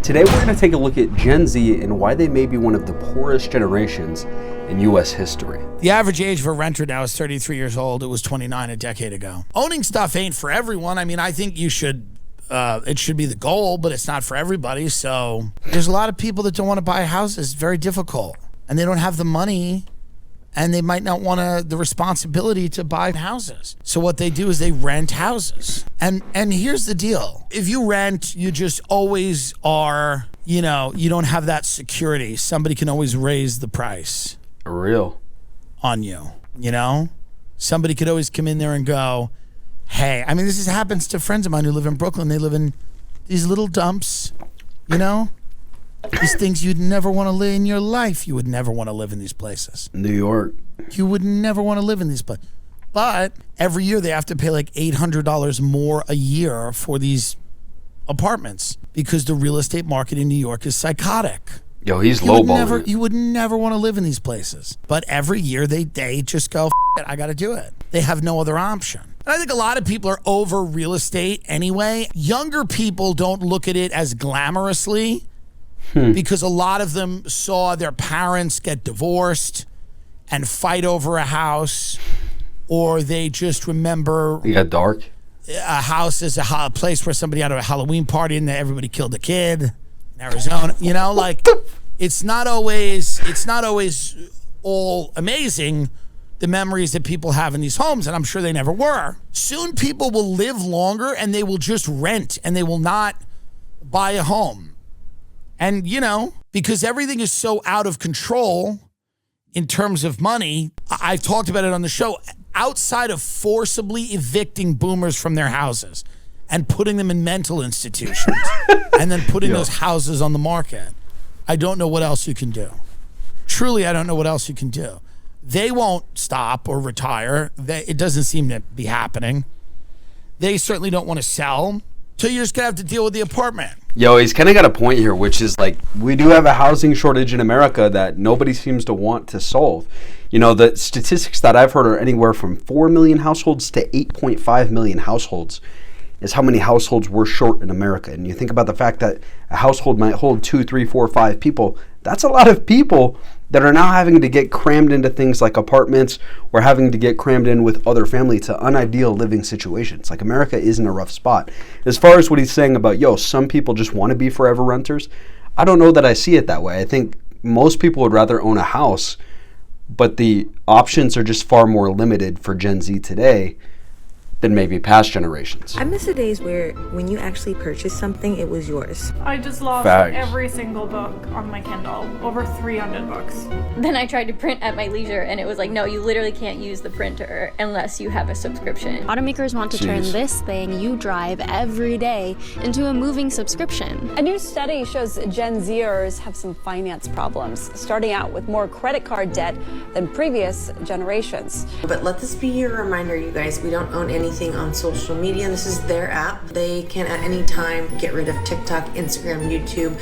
Today we're going to take a look at Gen Z and why they may be one of the poorest generations in U.S. history. The average age of a renter now is 33 years old. It was 29 a decade ago. Owning stuff ain't for everyone. I mean, I think you should, it should be the goal, but it's not for everybody. So there's a lot of people that don't want to buy houses. It's very difficult. And they don't have the money, and they might not want the responsibility to buy houses. So what they do is they rent houses. And here's the deal. If you rent, you just always are, you know, you don't have that security. Somebody can always raise the price. Real. On you, you know? Somebody could always come in there and go, hey, I mean, this happens to friends of mine who live in Brooklyn. They live in these little dumps, you know? These things you'd never want to live in your life. You would never want to live in these places. New York. You would never want to live in these places. But every year they have to pay like $800 more a year for these apartments because the real estate market in New York is psychotic. Yo, he's lowballing it. You would never want to live in these places. But every year they just go, F it, I got to do it. They have no other option. And I think a lot of people are over real estate anyway. Younger people don't look at it as glamorously because a lot of them saw their parents get divorced and fight over a house, or they just remember it got dark. A house is a place where somebody had a Halloween party and everybody killed a kid in Arizona. You know, like it's not always all amazing, the memories that people have in these homes, and I'm sure they never were. Soon people will live longer and they will just rent and they will not buy a home. And, you know, because everything is so out of control in terms of money, I've talked about it on the show, outside of forcibly evicting boomers from their houses and putting them in mental institutions and then putting those houses on the market, I don't know what else you can do. Truly, I don't know what else you can do. They won't stop or retire. It doesn't seem to be happening. They certainly don't want to sell. So you're just going to have to deal with the apartment. Yo, he's kind of got a point here, which is like, we do have a housing shortage in America that nobody seems to want to solve. You know, the statistics that I've heard are anywhere from 4 million households to 8.5 million households is how many households we're short in America. And you think about the fact that a household might hold 2, 3, 4, 5 people. That's a lot of people that are now having to get crammed into things like apartments or having to get crammed in with other family to unideal living situations. Like, America is in a rough spot. As far as what he's saying about, some people just want to be forever renters, I don't know that I see it that way. I think most people would rather own a house, but the options are just far more limited for Gen Z today than maybe past generations. I miss the days where when you actually purchased something, it was yours. I just lost every single book on my Kindle, over 300 books. Then I tried to print at my leisure, and it was like, no, you literally can't use the printer unless you have a subscription. Automakers want to turn this thing you drive every day into a moving subscription. A new study shows Gen Zers have some finance problems, starting out with more credit card debt than previous generations. But let this be your reminder, you guys, we don't own anything on social media. This is their app. They can at any time get rid of TikTok, Instagram, YouTube,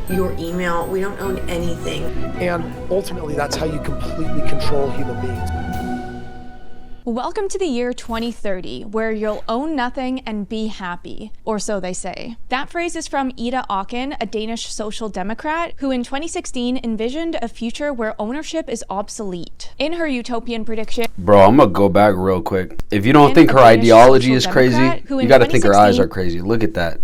your email. We don't own anything. And ultimately, that's how you completely control human beings. Welcome to the year 2030, where you'll own nothing and be happy, or so they say. That phrase is from Ida Auken, a Danish social democrat, who in 2016 envisioned a future where ownership is obsolete. In her utopian prediction... Bro, I'm gonna go back real quick. If you don't think her ideology is crazy, you gotta think her eyes are crazy. Look at that.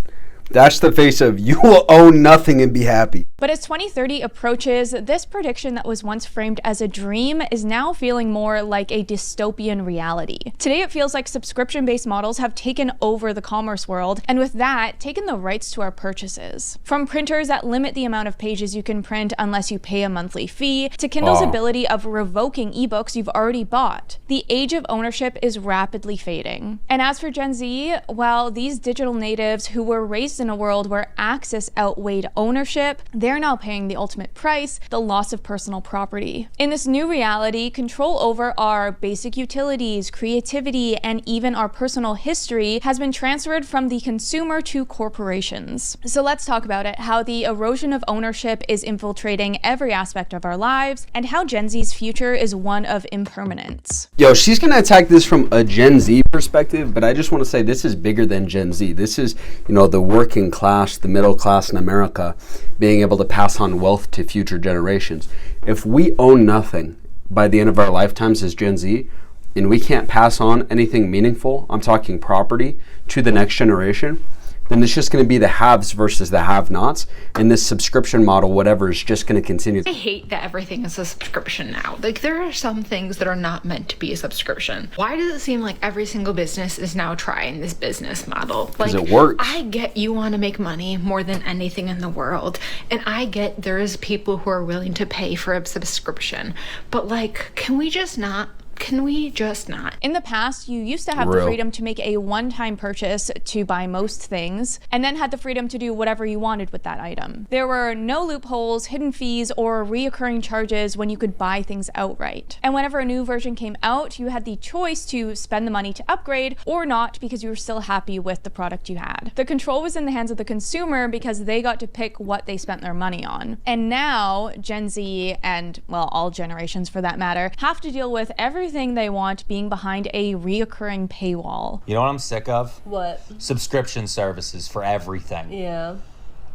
That's the face of, you will own nothing and be happy. But as 2030 approaches, this prediction that was once framed as a dream is now feeling more like a dystopian reality. Today it feels like subscription-based models have taken over the commerce world, and with that, taken the rights to our purchases. From printers that limit the amount of pages you can print unless you pay a monthly fee, to Kindle's ability of revoking ebooks you've already bought. The age of ownership is rapidly fading. And as for Gen Z, well, these digital natives who were raised in a world where access outweighed ownership, they're now paying the ultimate price, the loss of personal property. In this new reality, control over our basic utilities, creativity, and even our personal history has been transferred from the consumer to corporations. So let's talk about it, how the erosion of ownership is infiltrating every aspect of our lives, and how Gen Z's future is one of impermanence. Yo, she's gonna attack this from a Gen Z perspective, but I just want to say this is bigger than Gen Z. This is, the working working class, the middle class in America, being able to pass on wealth to future generations. If we own nothing by the end of our lifetimes as Gen Z, and we can't pass on anything meaningful, I'm talking property, to the next generation, then it's just going to be the haves versus the have-nots, and this subscription model, whatever, is just going to continue. I hate that everything is a subscription now. Like, there are some things that are not meant to be a subscription. Why does it seem like every single business is now trying this business model? Because like, it works. I get you want to make money more than anything in the world, and I get there's people who are willing to pay for a subscription, but like, can we just not? In the past, you used to have the freedom to make a one-time purchase to buy most things, and then had the freedom to do whatever you wanted with that item. There were no loopholes, hidden fees, or reoccurring charges when you could buy things outright. And whenever a new version came out, you had the choice to spend the money to upgrade or not, because you were still happy with the product you had. The control was in the hands of the consumer because they got to pick what they spent their money on. And now, Gen Z, and well, all generations for that matter, have to deal with everything they want being behind a reoccurring paywall. You know what I'm sick of? What? Subscription services for everything. Yeah.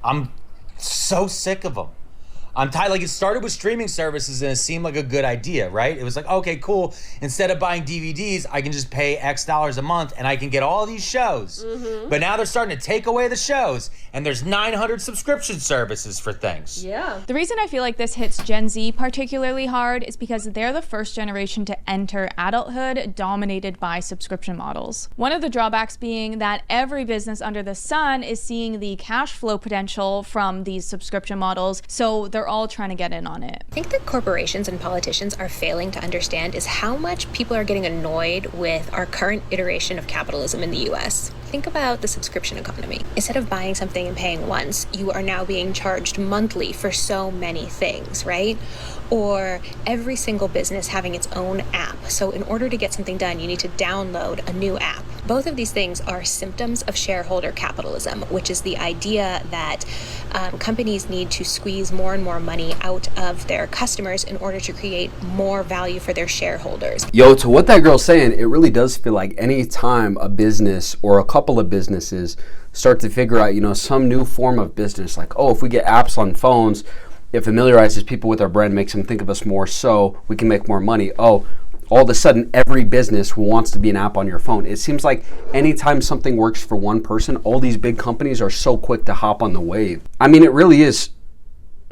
I'm so sick of them. I'm tired. Like, it started with streaming services and it seemed like a good idea, right? It was like, okay, cool. Instead of buying DVDs, I can just pay X dollars a month and I can get all these shows. Mm-hmm. But now they're starting to take away the shows and there's 900 subscription services for things. Yeah. The reason I feel like this hits Gen Z particularly hard is because they're the first generation to enter adulthood dominated by subscription models. One of the drawbacks being that every business under the sun is seeing the cash flow potential from these subscription models, so they're all trying to get in on it. I think that corporations and politicians are failing to understand is how much people are getting annoyed with our current iteration of capitalism in the US. Think about the subscription economy. Instead of buying something and paying once, you are now being charged monthly for so many things, right? Or every single business having its own app. So in order to get something done, you need to download a new app. Both of these things are symptoms of shareholder capitalism, which is the idea that companies need to squeeze more and more money out of their customers in order to create more value for their shareholders. Yo, to what that girl's saying, it really does feel like any time a business or a couple of businesses start to figure out, some new form of business, like, oh, if we get apps on phones, it familiarizes people with our brand, makes them think of us more so we can make more money. Oh, all of a sudden, every business wants to be an app on your phone. It seems like anytime something works for one person, all these big companies are so quick to hop on the wave. I mean, it really is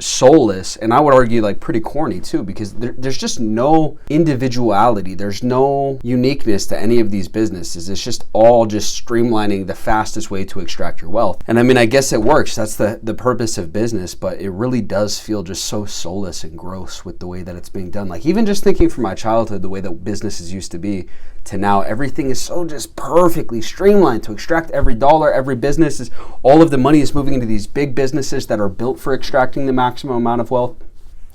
soulless, and I would argue like pretty corny too, because there's just no individuality, there's no uniqueness to any of these businesses. It's just all just streamlining the fastest way to extract your wealth. And I mean, I guess it works, that's the purpose of business, but it really does feel just so soulless and gross with the way that it's being done. Like, even just thinking from my childhood, the way that businesses used to be, to now everything is so just perfectly streamlined to extract every dollar. Every business is, all of the money is moving into these big businesses that are built for extracting the maximum amount of wealth.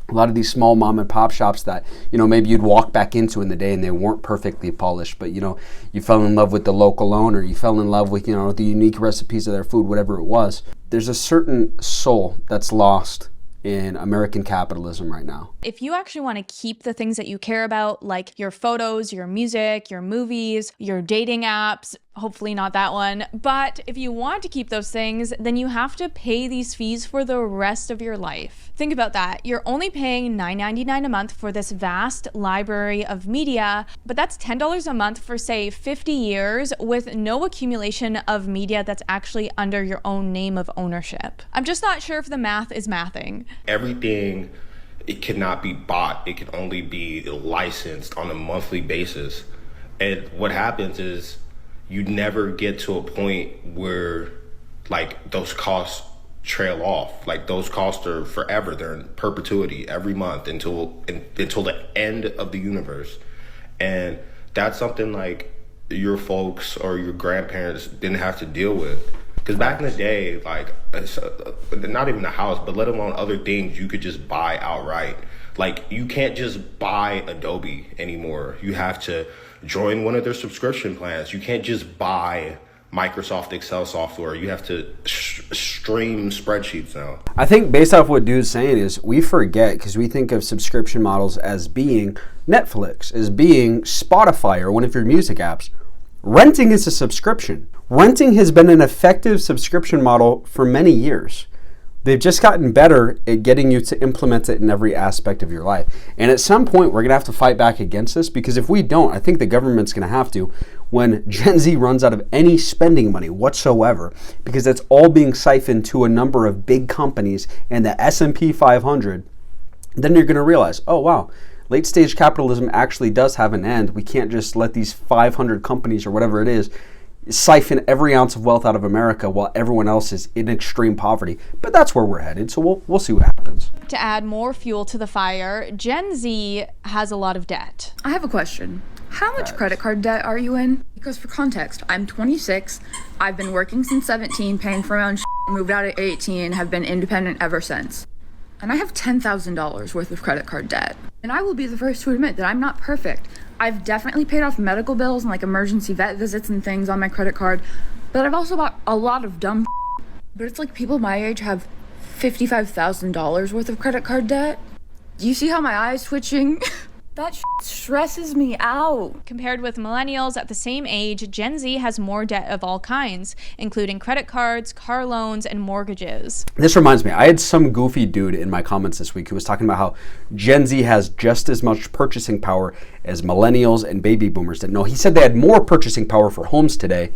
A lot of these small mom and pop shops that, maybe you'd walk back into in the day and they weren't perfectly polished, but you fell in love with the local owner, you fell in love with, the unique recipes of their food, whatever it was. There's a certain soul that's lost in American capitalism right now. If you actually want to keep the things that you care about, like your photos, your music, your movies, your dating apps, hopefully not that one, but if you want to keep those things, then you have to pay these fees for the rest of your life. Think about that. You're only paying $9.99 a month for this vast library of media, but that's $10 a month for, say, 50 years with no accumulation of media that's actually under your own name of ownership. I'm just not sure if the math is mathing. Everything, it cannot be bought. It can only be licensed on a monthly basis. And what happens is you never get to a point where like those costs trail off. Like, those costs are forever. They're in perpetuity every month until the end of the universe. And that's something like your folks or your grandparents didn't have to deal with. Because back in the day, like, not even a house, but let alone other things you could just buy outright. Like, you can't just buy Adobe anymore. You have to join one of their subscription plans. You can't just buy Microsoft Excel software. You have to stream spreadsheets now. I think based off what dude's saying is we forget, because we think of subscription models as being Netflix, as being Spotify or one of your music apps. Renting is a subscription. Renting has been an effective subscription model for many years. They've just gotten better at getting you to implement it in every aspect of your life. And at some point, we're going to have to fight back against this, because if we don't, I think the government's going to have to when Gen Z runs out of any spending money whatsoever, because it's all being siphoned to a number of big companies and the S&P 500. Then you're going to realize, oh, wow, late stage capitalism actually does have an end. We can't just let these 500 companies or whatever it is siphon every ounce of wealth out of America while everyone else is in extreme poverty. But that's where we're headed, so we'll see what happens. To add more fuel to the fire, Gen Z has a lot of debt. I have a question. How much credit card debt are you in? Because for context, I'm 26, I've been working since 17, paying for my own moved out at 18, have been independent ever since. And I have $10,000 worth of credit card debt. And I will be the first to admit that I'm not perfect. I've definitely paid off medical bills and like emergency vet visits and things on my credit card, but I've also bought a lot of dumb But it's like people my age have $55,000 worth of credit card debt. Do you see how my eye's twitching? That stresses me out. Compared with millennials at the same age, Gen Z has more debt of all kinds, including credit cards, car loans, and mortgages. This reminds me, I had some goofy dude in my comments this week who was talking about how Gen Z has just as much purchasing power as millennials and baby boomers did. No, he said they had more purchasing power for homes today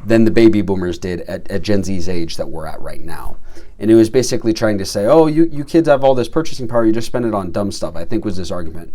than the baby boomers did at Gen Z's age that we're at right now. And it was basically trying to say, oh, you kids have all this purchasing power, you just spend it on dumb stuff, I think was his argument.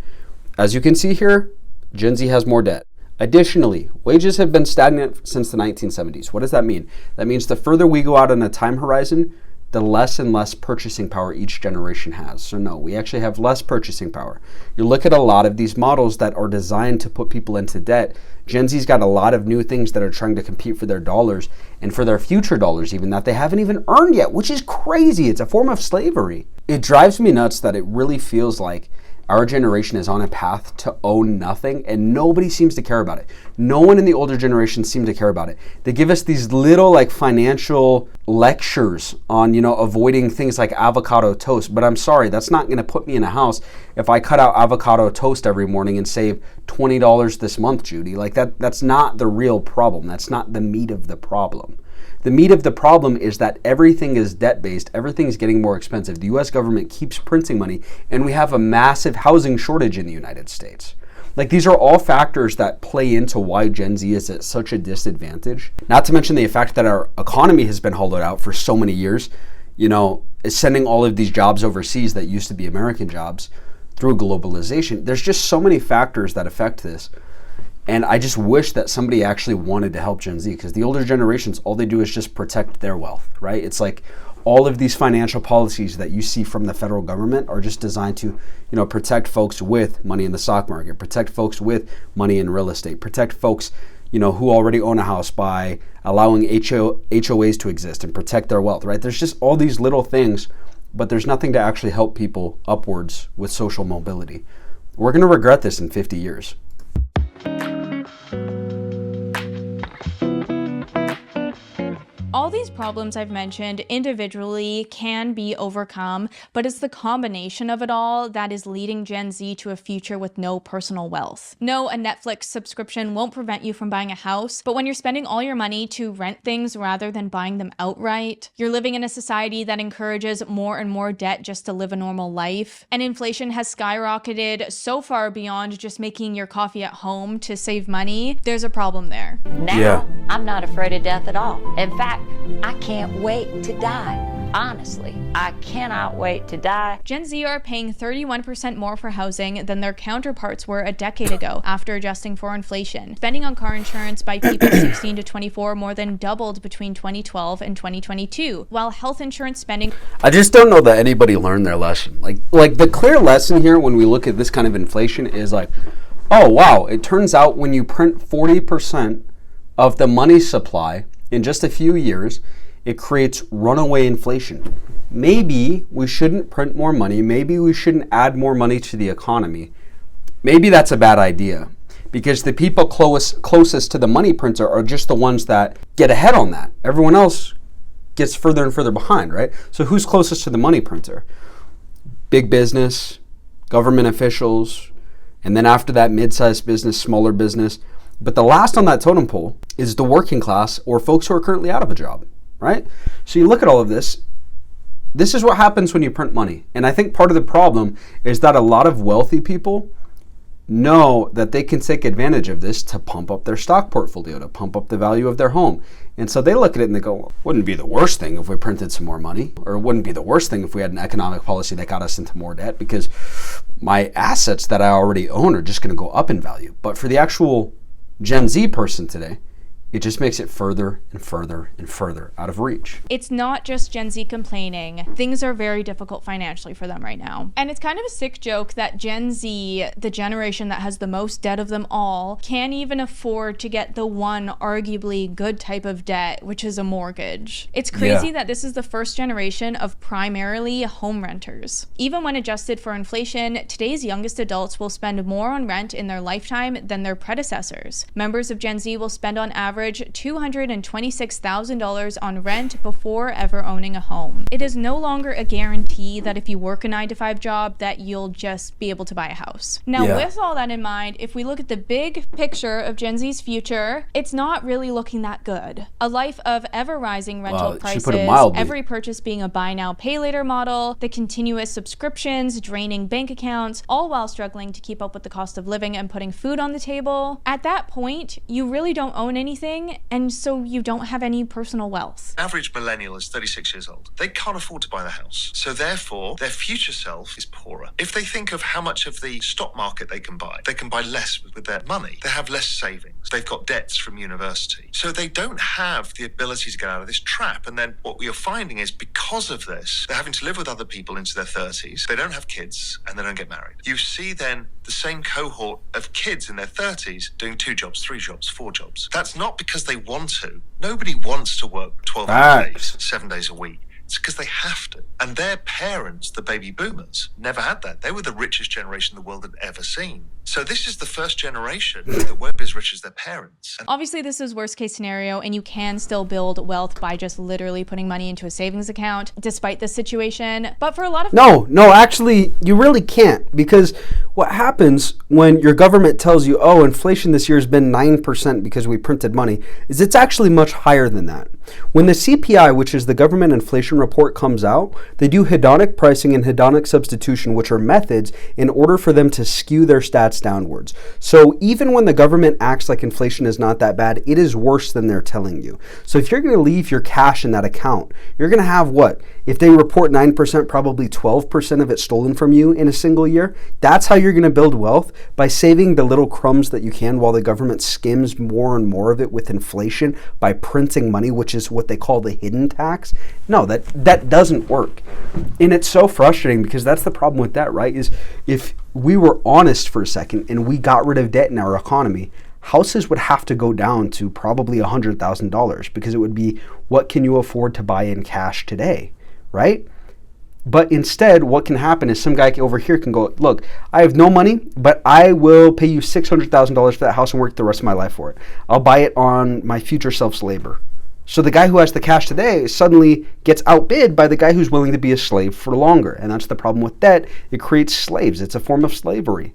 As you can see here, Gen Z has more debt. Additionally, wages have been stagnant since the 1970s. What does that mean? That means the further we go out on a time horizon, the less and less purchasing power each generation has. So no, we actually have less purchasing power. You look at a lot of these models that are designed to put people into debt. Gen Z's got a lot of new things that are trying to compete for their dollars and for their future dollars even that they haven't even earned yet, which is crazy. It's a form of slavery. It drives me nuts that it really feels like our generation is on a path to own nothing, and nobody seems to care about it. No one in the older generation seems to care about it. They give us these little like financial lectures on, avoiding things like avocado toast. But I'm sorry, that's not going to put me in a house if I cut out avocado toast every morning and save $20 this month, Judy. Like that's not the real problem. That's not the meat of the problem. The meat of the problem is that everything is debt-based, everything's getting more expensive. The US government keeps printing money, and we have a massive housing shortage in the United States. Like, these are all factors that play into why Gen Z is at such a disadvantage. Not to mention the fact that our economy has been hollowed out for so many years, sending all of these jobs overseas that used to be American jobs through globalization. There's just so many factors that affect this. And I just wish that somebody actually wanted to help Gen Z, because the older generations, all they do is just protect their wealth, right? It's like all of these financial policies that you see from the federal government are just designed to, protect folks with money in the stock market, protect folks with money in real estate, protect folks, who already own a house by allowing HOAs to exist and protect their wealth, right? There's just all these little things, but there's nothing to actually help people upwards with social mobility. We're going to regret this in 50 years. All these problems I've mentioned individually can be overcome, but it's the combination of it all that is leading Gen Z to a future with no personal wealth. No, a Netflix subscription won't prevent you from buying a house, but when you're spending all your money to rent things rather than buying them outright, you're living in a society that encourages more and more debt just to live a normal life, and inflation has skyrocketed so far beyond just making your coffee at home to save money. There's a problem there. Now, I'm not afraid of death at all. In fact, I can't wait to die. Honestly, I cannot wait to die. Gen Z are paying 31% more for housing than their counterparts were a decade ago after adjusting for inflation. Spending on car insurance by people 16 to 24 more than doubled between 2012 and 2022, while health insurance spending... I just don't know that anybody learned their lesson. Like the clear lesson here when we look at this kind of inflation is like, oh wow, it turns out when you print 40% of the money supply in just a few years, it creates runaway inflation. Maybe we shouldn't print more money. Maybe we shouldn't add more money to the economy. Maybe that's a bad idea, because the people closest to the money printer are just the ones that get ahead on that. Everyone else gets further and further behind, right? So who's closest to the money printer? Big business, government officials, and then after that, mid-sized business, smaller business. But the last on that totem pole is the working class or folks who are currently out of a job, right? So you look at all of this. This is what happens when you print money. And I think part of the problem is that a lot of wealthy people know that they can take advantage of this to pump up their stock portfolio, to pump up the value of their home. And so they look at it and they go, well, wouldn't be the worst thing if we printed some more money, or it wouldn't be the worst thing if we had an economic policy that got us into more debt, because my assets that I already own are just going to go up in value. But for the actual Gen Z person today, it just makes it further and further and further out of reach. It's not just Gen Z complaining. Things are very difficult financially for them right now. And it's kind of a sick joke that Gen Z, the generation that has the most debt of them all, can't even afford to get the one arguably good type of debt, which is a mortgage. It's crazy that this is the first generation of primarily home renters. Even when adjusted for inflation, today's youngest adults will spend more on rent in their lifetime than their predecessors. Members of Gen Z will spend on average $226,000 on rent before ever owning a home. It is no longer a guarantee that if you work a 9-to-5 job that you'll just be able to buy a house. Now, with all that in mind, if we look at the big picture of Gen Z's future, it's not really looking that good. A life of ever-rising rental prices, every purchase being a buy now, pay later model, the continuous subscriptions, draining bank accounts, all while struggling to keep up with the cost of living and putting food on the table. At that point, you really don't own anything, and so you don't have any personal wealth. Average millennial is 36 years old. They can't afford to buy the house. So therefore, their future self is poorer. If they think of how much of the stock market they can buy less with their money. They have less savings. They've got debts from university. So they don't have the ability to get out of this trap. And then what you're finding is because of this, they're having to live with other people into their 30s. They don't have kids and they don't get married. You see then the same cohort of kids in their 30s doing 2 jobs, 3 jobs, 4 jobs. That's not because they want to. Nobody wants to work 12 hour days, 7 days a week. It's because they have to. And their parents, the baby boomers, never had that. They were the richest generation the world had ever seen. So this is the first generation that won't be as rich as their parents. Obviously, this is worst case scenario, and you can still build wealth by just literally putting money into a savings account, despite this situation. But for a lot of No, actually, you really can't, because what happens when your government tells you, oh, inflation this year has been 9% because we printed money, is it's actually much higher than that. When the CPI, which is the government inflation report, comes out, they do hedonic pricing and hedonic substitution, which are methods in order for them to skew their stats downwards. So even when the government acts like inflation is not that bad, it is worse than they're telling you. So if you're going to leave your cash in that account, you're going to have what? If they report 9%, probably 12% of it stolen from you in a single year. That's how you're going to build wealth, by saving the little crumbs that you can while the government skims more and more of it with inflation by printing money, which is what they call the hidden tax. No, that doesn't work. And it's so frustrating, because that's the problem with that, right? Is if we were honest for a second and we got rid of debt in our economy, houses would have to go down to probably $100,000, because it would be, what can you afford to buy in cash today, right? But instead, what can happen is some guy over here can go, look, I have no money, but I will pay you $600,000 for that house and work the rest of my life for it. I'll buy it on my future self's labor. So the guy who has the cash today suddenly gets outbid by the guy who's willing to be a slave for longer. And that's the problem with debt. It creates slaves. It's a form of slavery.